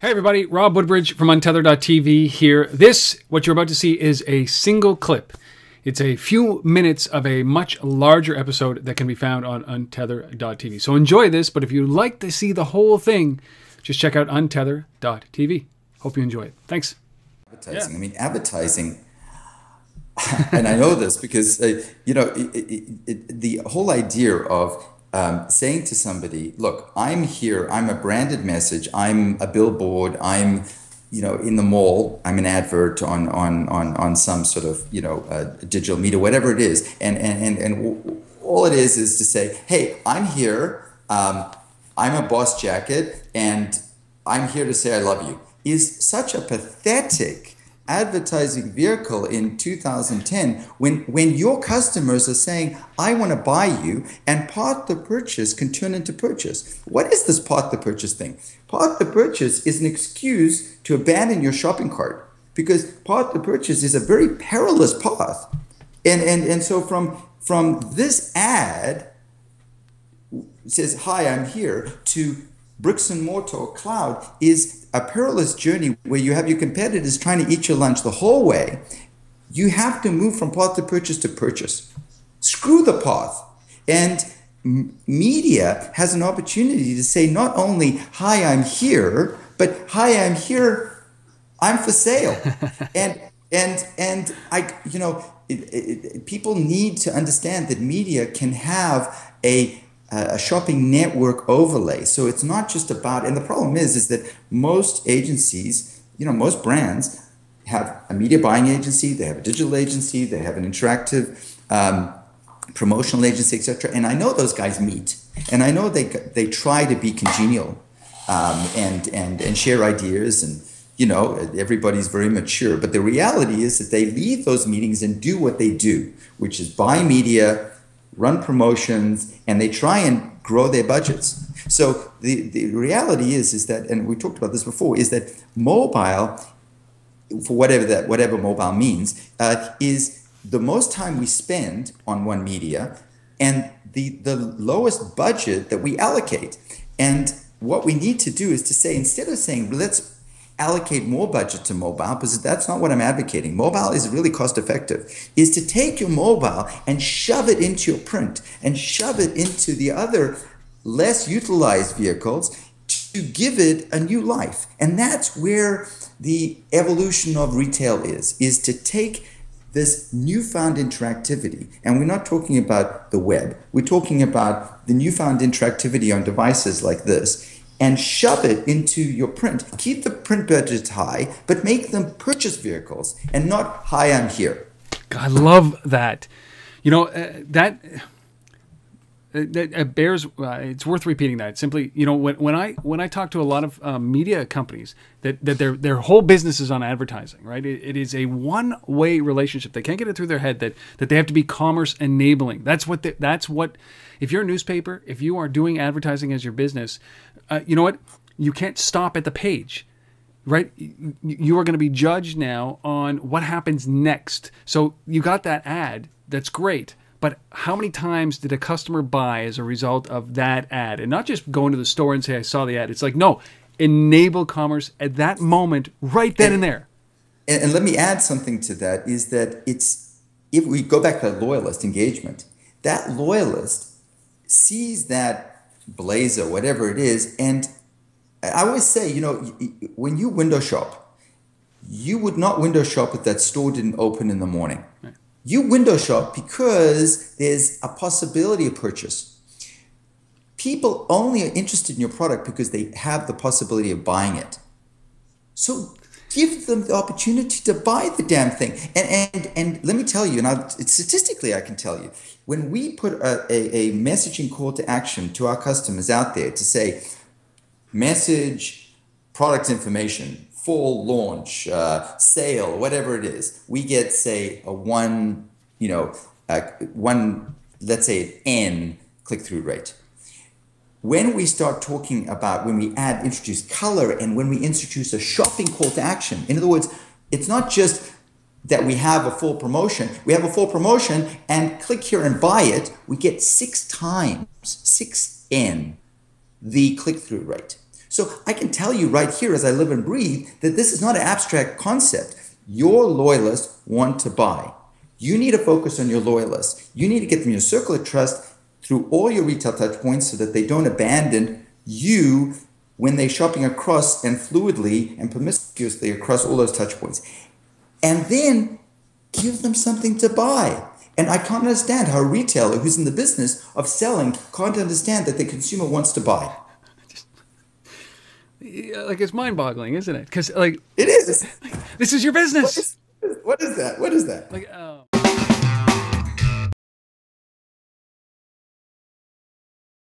Hi everybody, Rob Woodbridge from Untethered.tv here. This, what you're about to see, is a single clip. It's a few minutes of a much larger episode that can be found on Untethered.tv. So enjoy this, but if you'd like to see the whole thing, just check out Untethered.tv. Hope you enjoy it. Thanks. Advertising. Yeah. I mean, advertising, and I know this because, the whole idea of saying to somebody, look, I'm here, I'm a branded message, I'm a billboard, I'm, in the mall, I'm an advert on some sort of, digital media, whatever it is. And all it is to say, hey, I'm here, I'm a Boss jacket, and I'm here to say I love you, is such a pathetic advertising vehicle in 2010 when your customers are saying, I want to buy you, and part the purchase can turn into purchase. What is this part the purchase thing? Part the purchase is an excuse to abandon your shopping cart, because part the purchase is a very perilous path. And so from this ad says, hi, I'm here, to bricks and mortar or cloud is a perilous journey where you have your competitors trying to eat your lunch the whole way. You have to move from path to purchase. Screw the path. And media has an opportunity to say not only, hi, I'm here, but hi, I'm here, I'm for sale. and people need to understand that media can have a shopping network overlay. So it's not just about, and the problem is that most agencies, most brands have a media buying agency, they have a digital agency, they have an interactive promotional agency, etc. And I know those guys meet, and I know they try to be congenial and share ideas, and everybody's very mature. But the reality is that they leave those meetings and do what they do, which is buy media, run promotions, and they try and grow their budgets. So the reality is that, and we talked about this before, is that mobile, for whatever mobile means, is the most time we spend on one media and the lowest budget that we allocate. And what we need to do is to say, instead of saying, let's allocate more budget to mobile, because that's not what I'm advocating. Mobile is really cost effective, is to take your mobile and shove it into your print and shove it into the other less utilized vehicles to give it a new life. And that's where the evolution of retail is to take this newfound interactivity, and we're not talking about the web, we're talking about the newfound interactivity on devices like this, and shove it into your print. Keep the print budgets high, but make them purchase vehicles and not, hi, I'm here. I love that. That bears, it's worth repeating that. Simply, when I talk to a lot of media companies, that their whole business is on advertising, right? It is a one-way relationship. They can't get it through their head that they have to be commerce enabling. That's what if you're a newspaper, if you are doing advertising as your business, you know what? You can't stop at the page, right? You are going to be judged now on what happens next. So you got that ad. That's great. But how many times did a customer buy as a result of that ad? And not just go into the store and say, I saw the ad. It's like, no, enable commerce at that moment, right then and there. And let me add something to that, is that if we go back to loyalist engagement, that loyalist sees that blazer, whatever it is, and I always say, when you window shop, you would not window shop if that store didn't open in the morning. Right. You window shop because there's a possibility of purchase. People only are interested in your product because they have the possibility of buying it. So give them the opportunity to buy the damn thing. And let me tell you, statistically I can tell you, when we put a messaging call to action to our customers out there to say, message product information, full launch, sale, whatever it is, we get, say, let's say an N click-through rate. When we start talking about, when we introduce color, and when we introduce a shopping call to action, in other words, it's not just that we have a full promotion, and click here and buy it, we get 6 times, 6N, the click-through rate. So I can tell you right here as I live and breathe that this is not an abstract concept. Your loyalists want to buy. You need to focus on your loyalists. You need to get them in your circle of trust through all your retail touch points so that they don't abandon you when they're shopping across and fluidly and promiscuously across all those touch points. And then give them something to buy. And I can't understand how a retailer who's in the business of selling can't understand that the consumer wants to buy. Like, it's mind-boggling, isn't it? Because, like, it is. This is your business. What is that? What is that? Like,